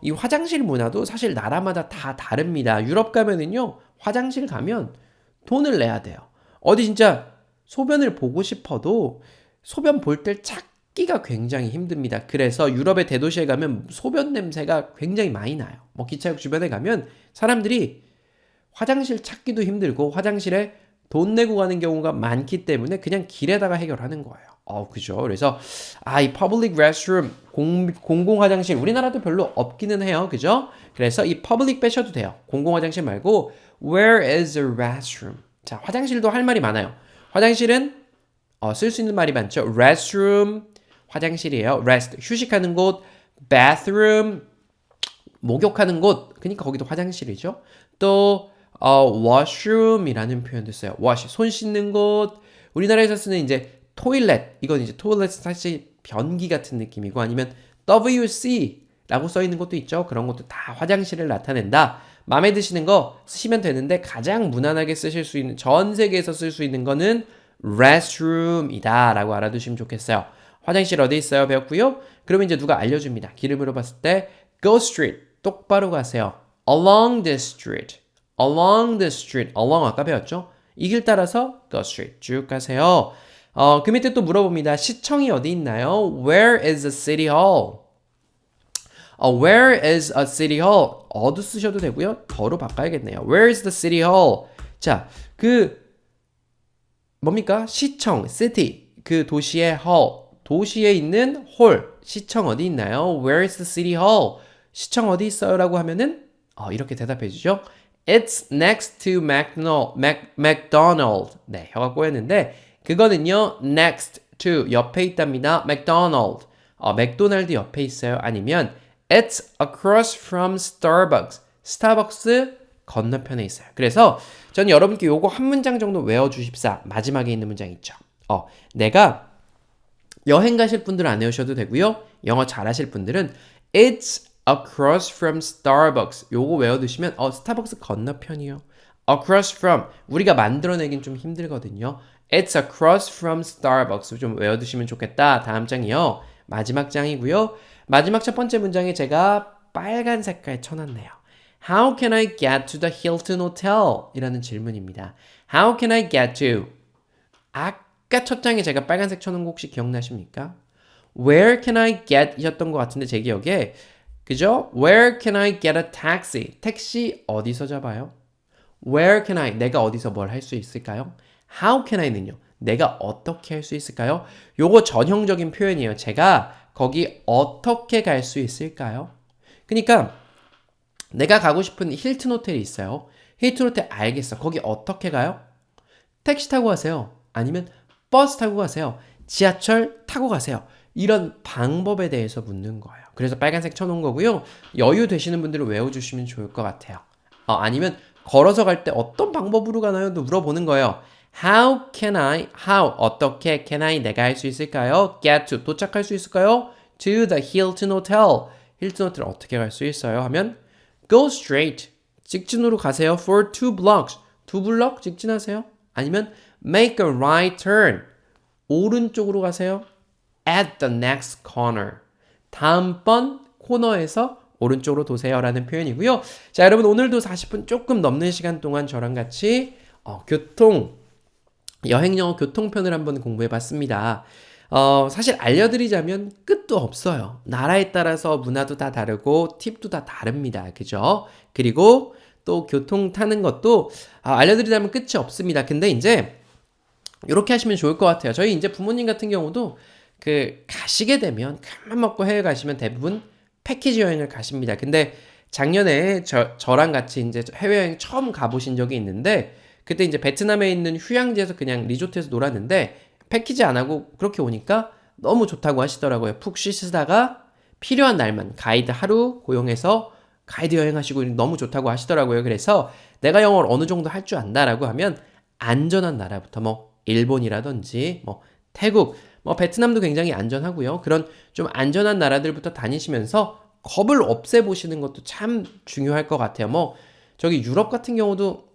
이 화장실 문화도 사실 나라마다 다 다릅니다. 유럽 가면은요, 화장실 가면 돈을 내야 돼요. 어디 진짜 소변을 보고 싶어도 소변 볼 때 찾기가 굉장히 힘듭니다. 그래서 유럽의 대도시에 가면 소변 냄새가 굉장히 많이 나요. 기차역 주변에 가면 사람들이 화장실 찾기도 힘들고 화장실에 돈 내고 가는 경우가 많기 때문에 그냥 길에다가 해결하는 거예요. 그죠. 그래서 이 public restroom 공공 화장실 우리나라도 별로 없기는 해요. 그죠? 그래서 이 public 빼셔도 돼요. 공공 화장실 말고 where is a restroom? 자, 화장실도 할 말이 많아요. 화장실은 쓸 수 있는 말이 많죠. restroom 화장실이에요. rest 휴식하는 곳, bathroom 목욕하는 곳. 그러니까 거기도 화장실이죠. 또 washroom이라는 표현도 써요. wash 손 씻는 곳. 우리나라에서 쓰는 이제 toilet 이건 이제 toilet 사실 변기 같은 느낌이고 아니면 WC라고 써 있는 것도 있죠. 그런 것도 다 화장실을 나타낸다. 마음에 드시는 거 쓰시면 되는데 가장 무난하게 쓰실 수 있는 전 세계에서 쓸 수 있는 거는 restroom이다 라고 알아두시면 좋겠어요. 화장실 어디 있어요? 배웠고요. 그러면 이제 누가 알려줍니다. 길을 물어봤을 때 go straight 똑바로 가세요. along this street along the street along 아까 배웠죠? 이 길 따라서 go straight 쭉 가세요. 그 밑에 또 물어봅니다. 시청이 어디 있나요? Where is the city hall? Where is a city hall? 어도 쓰셔도 되고요. 더로 바꿔야겠네요. Where is the city hall? 자, 뭡니까? 시청, city. 그 도시의 hall. 도시에 있는 홀. 시청 어디 있나요? Where is the city hall? 시청 어디 있어요? 라고 하면은 이렇게 대답해 주죠. It's next to McDonald. 네, 혀가 꼬였는데 그거는요. next to 옆에 있답니다. McDonald. 맥도날드 옆에 있어요. 아니면 It's across from Starbucks. 스타벅스 건너편에 있어요. 그래서 저는 여러분께 요거 한 문장 정도 외워주십사. 마지막에 있는 문장 있죠. 내가 여행 가실 분들은 안 외우셔도 되고요. 영어 잘하실 분들은 It's across from Starbucks. 요거 외워두시면 스타벅스 건너편이요. Across from 우리가 만들어내긴 좀 힘들거든요. It's across from Starbucks 좀 외워두시면 좋겠다. 다음 장이요. 마지막 장이고요. 마지막 첫 번째 문장에 제가 빨간 색깔 쳐놨네요. How can I get to the Hilton Hotel? 이라는 질문입니다. How can I get to? 아까 첫 장에 제가 빨간색 쳐놓은 거 혹시 기억나십니까? Where can I get? 이었던 것 같은데 제 기억에 그죠? Where can I get a taxi? 택시 어디서 잡아요? Where can I? 내가 어디서 뭘 할 수 있을까요? How can I는요? 내가 어떻게 할 수 있을까요? 요거 전형적인 표현이에요. 제가 거기 어떻게 갈 수 있을까요? 그러니까 내가 가고 싶은 힐튼 호텔이 있어요. 힐튼 호텔 알겠어. 거기 어떻게 가요? 택시 타고 가세요. 아니면 버스 타고 가세요. 지하철 타고 가세요. 이런 방법에 대해서 묻는 거예요. 그래서 빨간색 쳐놓은 거고요. 여유 되시는 분들은 외워주시면 좋을 것 같아요. 아니면 걸어서 갈 때 어떤 방법으로 가나요? 또 물어보는 거예요. How can I, 어떻게 can I 내가 할 수 있을까요? Get to, 도착할 수 있을까요? To the Hilton Hotel. 힐튼 호텔 어떻게 갈 수 있어요? 하면 Go straight, 직진으로 가세요. For 2 blocks, 2 블럭 직진하세요. 아니면 Make a right turn, 오른쪽으로 가세요. At the next corner, 다음번 코너에서 오른쪽으로 도세요 라는 표현이고요. 자, 여러분 오늘도 40분 조금 넘는 시간 동안 저랑 같이 여행영어 교통편을 한번 공부해봤습니다. 사실 알려드리자면 끝도 없어요. 나라에 따라서 문화도 다 다르고 팁도 다 다릅니다. 그죠? 그리고 또 교통 타는 것도 알려드리자면 끝이 없습니다. 근데 이제 이렇게 하시면 좋을 것 같아요. 저희 이제 부모님 같은 경우도 가시게 되면 큰맘 먹고 해외 가시면 대부분 패키지 여행을 가십니다. 근데 작년에 저랑 같이 이제 해외여행 처음 가보신 적이 있는데 그때 이제 베트남에 있는 휴양지에서 그냥 리조트에서 놀았는데 패키지 안 하고 그렇게 오니까 너무 좋다고 하시더라고요. 푹 쉬시다가 필요한 날만 가이드 하루 고용해서 가이드 여행하시고 너무 좋다고 하시더라고요. 그래서 내가 영어를 어느 정도 할 줄 안다라고 하면 안전한 나라부터 일본이라든지 태국, 베트남도 굉장히 안전하고요. 그런 좀 안전한 나라들부터 다니시면서 겁을 없애보시는 것도 참 중요할 것 같아요. 저기 유럽 같은 경우도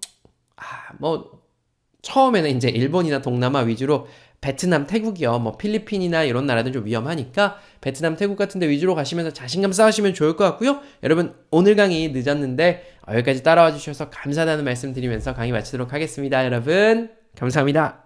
처음에는 이제 일본이나 동남아 위주로 베트남, 태국이요. 필리핀이나 이런 나라들은 좀 위험하니까 베트남, 태국 같은 데 위주로 가시면서 자신감 쌓으시면 좋을 것 같고요. 여러분 오늘 강의 늦었는데 여기까지 따라와 주셔서 감사하다는 말씀 드리면서 강의 마치도록 하겠습니다. 여러분 감사합니다.